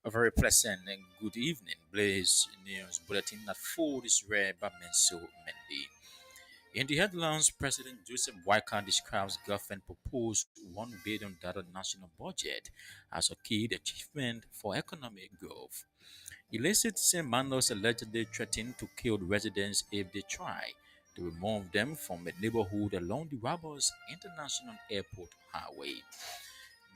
A very pleasant and good evening. Blaze News Bulletin at 4 is read by Menso Mendy. In the headlines, President Joseph Boyka describes government proposed $1 billion national budget as a key achievement for economic growth. Illicit Manos allegedly threatened to kill residents if they try to remove them from a neighborhood along the Rabos International Airport Highway.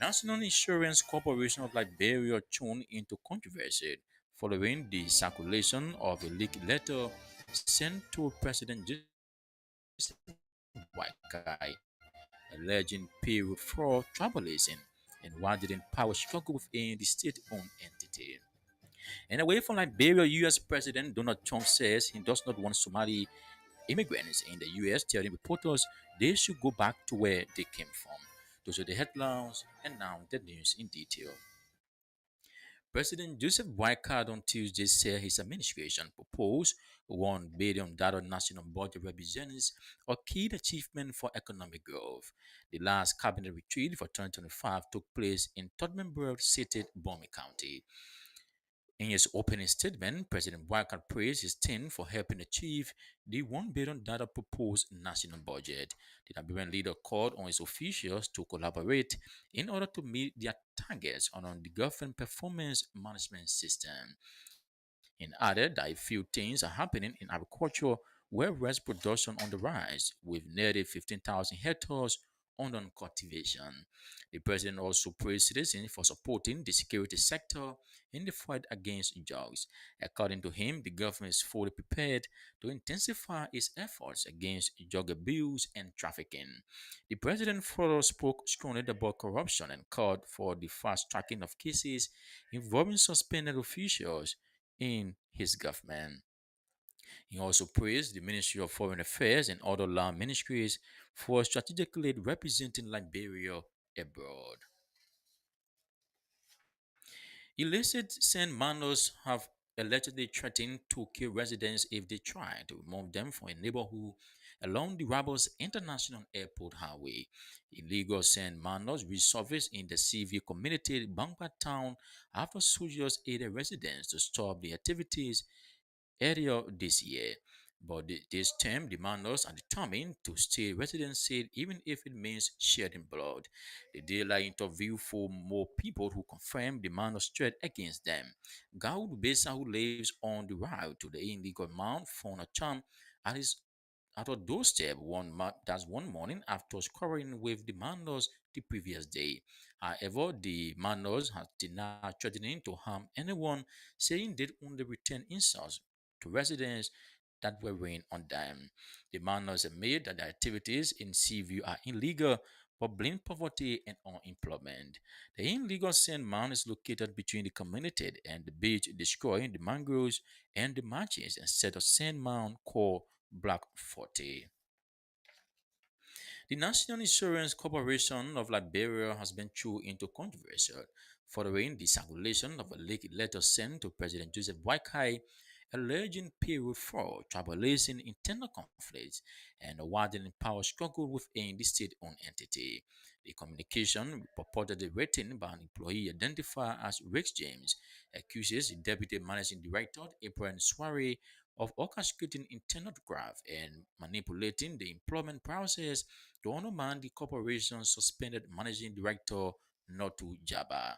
National Insurance Corporation of Liberia tuned into controversy following the circulation of a leaked letter sent to President Joseph Boakai alleging period fraud, tribalism, and widening power struggle within the state-owned entity. And away from Liberia, U.S. President Donald Trump says he does not want Somali immigrants in the U.S. telling reporters they should go back to where they came from. Those are the headlines, and now the news in detail. President Joseph Boycott on Tuesday said his administration proposed $1 billion national budget represents a key achievement for economic growth. The last cabinet retreat for 2025 took place in Tottenham City, Bomi County. In his opening statement, President Boycott praised his team for helping achieve the $1 billion proposed national budget. The Liberian leader called on his officials to collaborate in order to meet their targets on the government performance management system and added that a few things are happening in agriculture where rice production on the rise, with nearly 15,000 hectares under cultivation. The president also praised citizens for supporting the security sector in the fight against drugs. According to him, the government is fully prepared to intensify its efforts against drug abuse and trafficking. The president further spoke strongly about corruption and called for the fast tracking of cases involving suspended officials in his government. He also praised the Ministry of Foreign Affairs and other land ministries for strategically representing Liberia abroad. Illicit Saint Manos have allegedly threatened to kill residents if they try to remove them from a neighborhood along the Rabos International Airport Highway. Illegal Saint Manos resurfaced in the CV community Bangpa town after soldiers aided residents to stop the activities earlier this year. But this term, the minors are determined to stay residency even if it means shedding blood. The daily interview for more people who confirm the minors' threat against them. Gaud Besa, who lives on the route to the illegal mount, found a charm at his at her doorstep that's one morning after scoring with the minors the previous day. However, the minors has denied threatening to harm anyone, saying they'd only return insults to residents that were weighing on them. The minors admit that the activities in Seaview are illegal but blame poverty and unemployment. The illegal sand mound is located between the community and the beach, destroying the mangroves and the marshes instead of sand mound called Black 40. The National Insurance Corporation of Liberia has been thrown into controversy following the circulation of a leaked letter sent to President Joseph Boakai alleging payroll fraud, tribalism, internal conflicts, and a widening power struggle within the state-owned entity. The communication, purportedly written by an employee identified as Rex James, accuses the Deputy Managing Director, April Soiree, of orchestrating internal graft and manipulating the employment process to undermine the corporation's suspended managing director, Notu Jaba.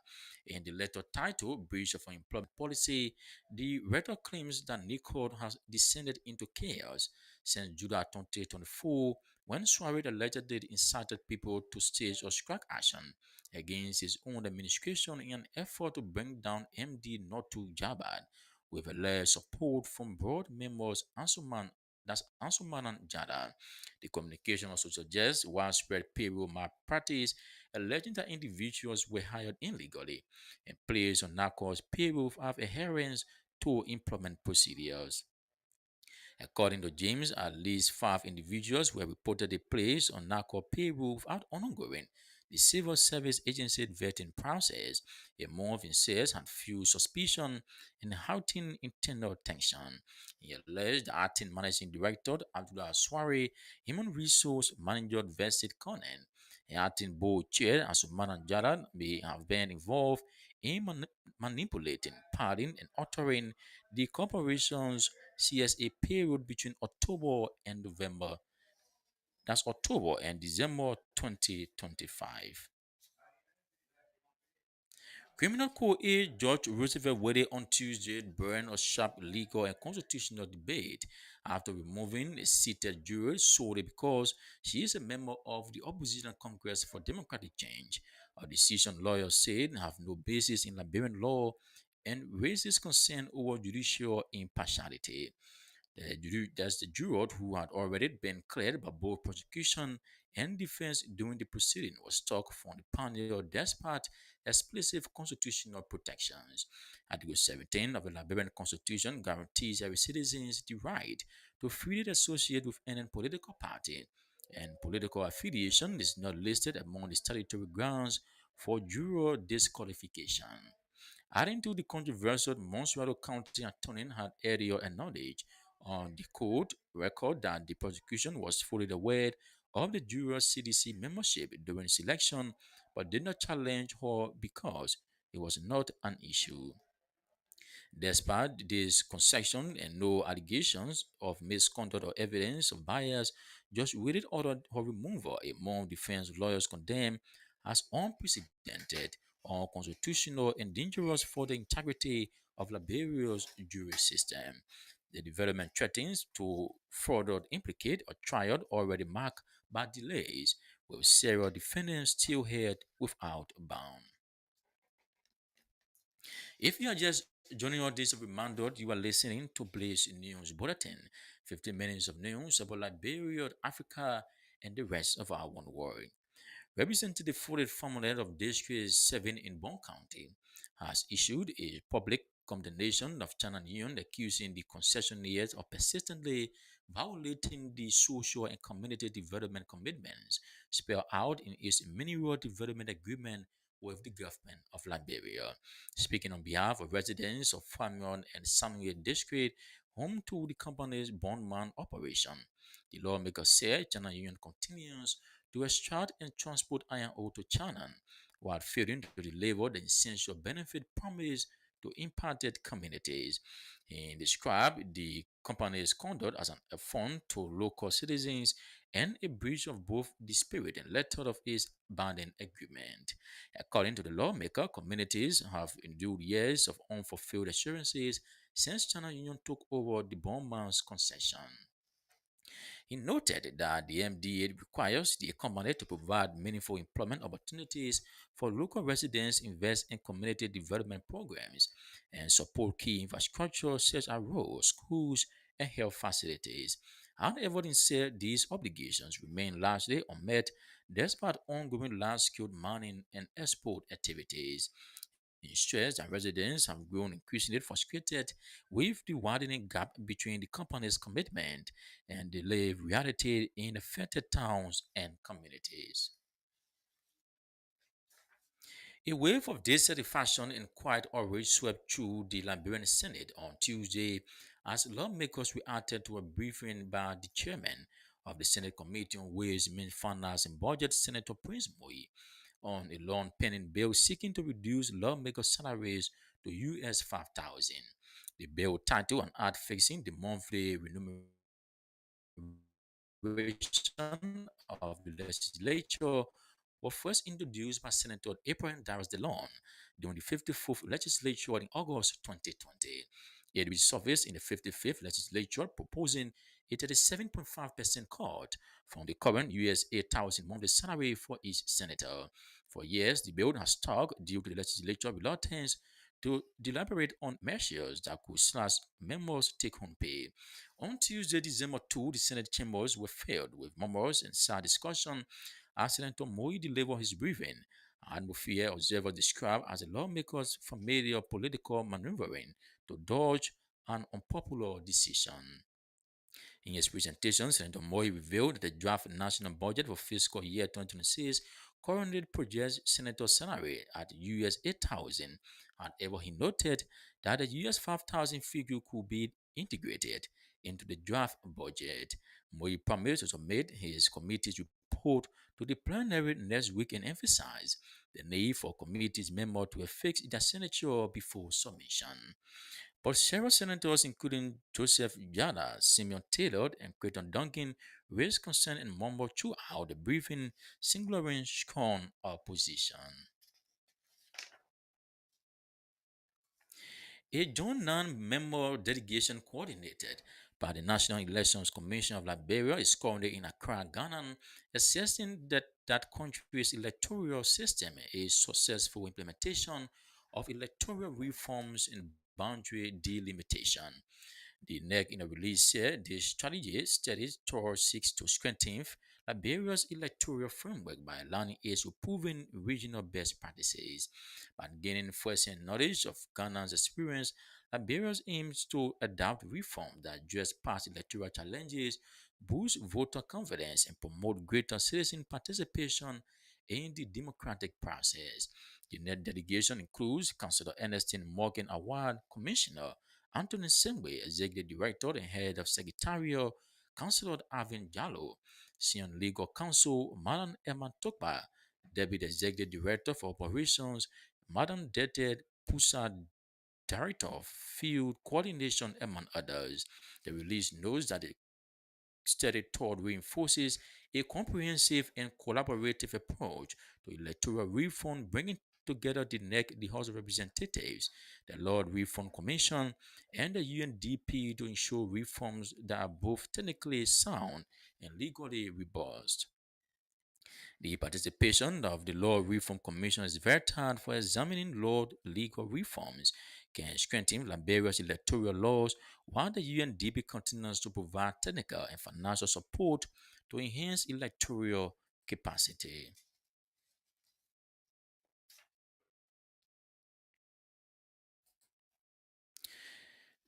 In the letter titled Breach of Employment Policy, the writer claims that Nicole has descended into chaos since July 2024 when Suarez allegedly incited people to stage a strike action against his own administration in an effort to bring down MD Notu Jabad with alleged support from board members Ansuman and Jada. The communication also suggests widespread payroll malpractice, alleging that individuals were hired illegally and placed on NACO's payroll without adherence to employment procedures. According to James, at least five individuals were reportedly placed on NACO payroll without ongoing the Civil Service Agency vetting process. A move in sales had fueled suspicion and heightened internal tension. He alleged the acting managing director, Abdullah Swari, human resource manager Vested Conan, Acting board chair Asuman Jalan may have been involved in manipulating, padding, and altering the corporation's CSA period between October and November. That's October and December 2025. Criminal Court A. Judge Roosevelt waited on Tuesday during a sharp legal and constitutional debate after removing a seated juror solely because she is a member of the opposition Congress for Democratic Change. A decision lawyers said have no basis in Liberian law and raises concern over judicial impartiality. That's the juror who had already been cleared by both prosecution and defense during the proceeding was struck from the panel despite explicit constitutional protections. Article 17 of the Liberian Constitution guarantees every citizen the right to freely associate with any political party, and political affiliation is not listed among the statutory grounds for juror disqualification. Adding to the controversial, Montserrat County attorney had earlier acknowledged on the court record that the prosecution was fully aware of the juror's CDC membership during selection, but did not challenge her because it was not an issue. Despite this concession and no allegations of misconduct or evidence of bias, Judge Willis ordered her removal among defense lawyers condemned as unprecedented, unconstitutional, and dangerous for the integrity of Liberia's jury system. The development threatens to further implicate a trial already marked by delays, with several defendants still held without bond. If you are just joining us this reminder, you are listening to Blaze News Bulletin, 15 minutes of news about Liberia, Africa, and the rest of our one world. Representative Forded Formulator of District 7 in Bond County has issued a public condemnation of China Union accusing the concessionaires of persistently violating the social and community development commitments spelled out in its mineral development agreement with the government of Liberia. Speaking on behalf of residents of Famion and Samuel District, home to the company's bondman operation, the lawmaker said China Union continues to extract and transport iron ore to China while failing to deliver the essential benefit promised to impacted communities. He described the company's conduct as an affront to local citizens and a breach of both the spirit and letter of its binding agreement. According to the lawmaker, communities have endured years of unfulfilled assurances since China Union took over the bondman's concession. He noted that the MDA requires the company to provide meaningful employment opportunities for local residents, invest in community development programs, and support key infrastructure such as roads, schools, and health facilities. However, he said these obligations remain largely unmet despite ongoing large-scale mining and export activities. He stressed that residents have grown increasingly frustrated with the widening gap between the company's commitment and the lived reality in affected towns and communities. A wave of dissatisfaction and quiet outrage swept through the Liberian Senate on Tuesday as lawmakers reacted to a briefing by the chairman of the Senate Committee on Ways, Means, Finance, and Budget, Senator Prince Moy, on a long pending bill seeking to reduce lawmakers' salaries to US 5,000. The bill titled An Act Fixing the Monthly Remuneration of the Legislature was first introduced by Senator Abraham Darius DeLon during the 54th legislature in August 2020. It resurfaced in the 55th legislature, proposing a 37.5% cut from the current US 8,000 monthly salary for each senator. For years, the bill has stuck due to the legislature reluctance to deliberate on measures that could slash members' take-home pay. On Tuesday, December 2, the Senate chambers were filled with murmurs and sad discussion as Senator Moy delivered his briefing. Atmosphere observers described as a lawmaker's familiar political maneuvering to dodge an unpopular decision. In his presentation, Senator Moy revealed that the draft national budget for fiscal year 2026 currently projects senator salary at US 8,000. However, he noted that the US 5,000 figure could be integrated into the draft budget. Moy promised to submit his committee's report to the plenary next week and emphasized the need for committee's members to affix their signature before submission. But several senators, including Joseph Yada, Simeon Taylor, and Creighton Duncan, raised concern and murmured throughout the briefing, signaling strong opposition. A joint non-member delegation coordinated by the National Elections Commission of Liberia is currently in Accra, Ghana, assessing that country's electoral system is successful implementation of electoral reforms and boundary delimitation. The NEC in a release said the strategy studies towards seeks to strengthen Liberia's electoral framework by aligning it with proven regional best practices. By gaining first-hand knowledge of Ghana's experience, Liberia aims to adopt reforms that address past electoral challenges, boost voter confidence, and promote greater citizen participation in the democratic process. The NET delegation includes Councillor Ernestine Morgan Award Commissioner Anthony Sengwe, Executive Director and Head of Secretariat, Councillor Arvin Jallo, Senior Legal Counsel, Madam Emma Tokpa, Deputy Executive Director for Operations, Madam Dete Pusa, Director of Field Coordination, among others. The release notes that the study toward reinforces a comprehensive and collaborative approach to electoral reform, bringing together the NEC, the House of Representatives, the Lord Reform Commission, and the UNDP to ensure reforms that are both technically sound and legally robust. The participation of the Law Reform Commission is vital for examining law legal reforms can strengthen Liberia's electoral laws, while the UNDP continues to provide technical and financial support to enhance electoral capacity.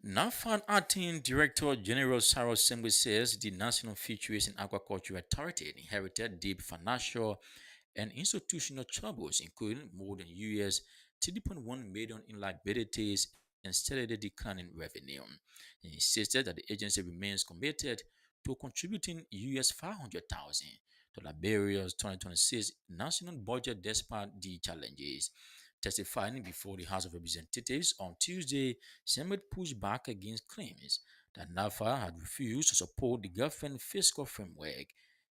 NAFAD Acting Director General Sarah Sembe says the National Fisheries and Aquaculture Authority inherited deep financial and institutional troubles, including more than US 3.1 million in liabilities and steadily declining revenue. He insisted that the agency remains committed to contributing US 500,000 to Liberia's 2026 national budget despite the challenges. Testifying before the House of Representatives on Tuesday, Senate pushed back against claims that NAFA had refused to support the government fiscal framework.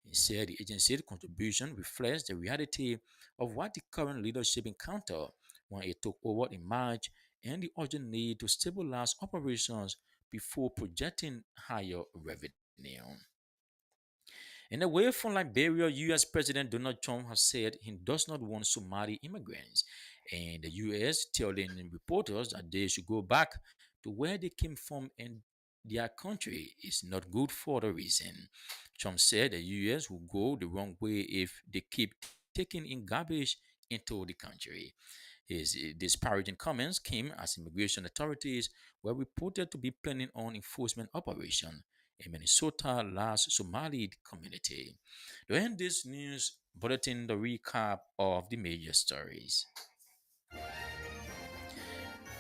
He said the agency's contribution reflects the reality of what the current leadership encountered when it took over in March and the urgent need to stabilize operations before projecting higher revenue. In a way from Liberia, US President Donald Trump has said he does not want Somali immigrants, and the US telling reporters that they should go back to where they came from and their country is not good for the reason. Trump said the US will go the wrong way if they keep taking in garbage into the country. His disparaging comments came as immigration authorities were reported to be planning on enforcement operation in Minnesota last Somali community. To end this news bulletin, the recap of the major stories.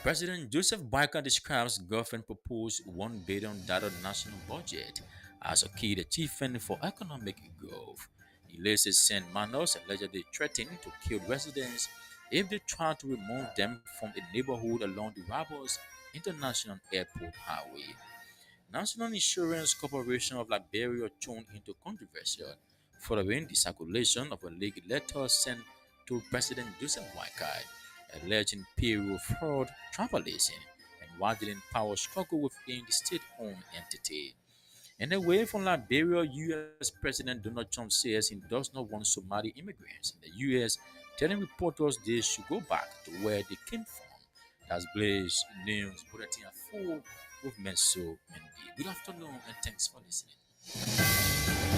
President Joseph Biden describes government proposed $1 billion national budget as a key achievement for economic growth. He later sent minors allegedly threatening to kill residents if they try to remove them from a neighborhood along the Rabos International Airport Highway. National Insurance Corporation of Liberia thrown into controversy following the circulation of a leaked letter sent to President Joseph Boakai, alleging payroll fraud, tribalism, and widening power struggle within the state-owned entity. And away from Liberia, U.S. President Donald Trump says he does not want Somali immigrants in the U.S., telling reporters they should go back to where they came from. That's Blaze News Bulletin at 4 with Menso Mendy. Good afternoon and thanks for listening.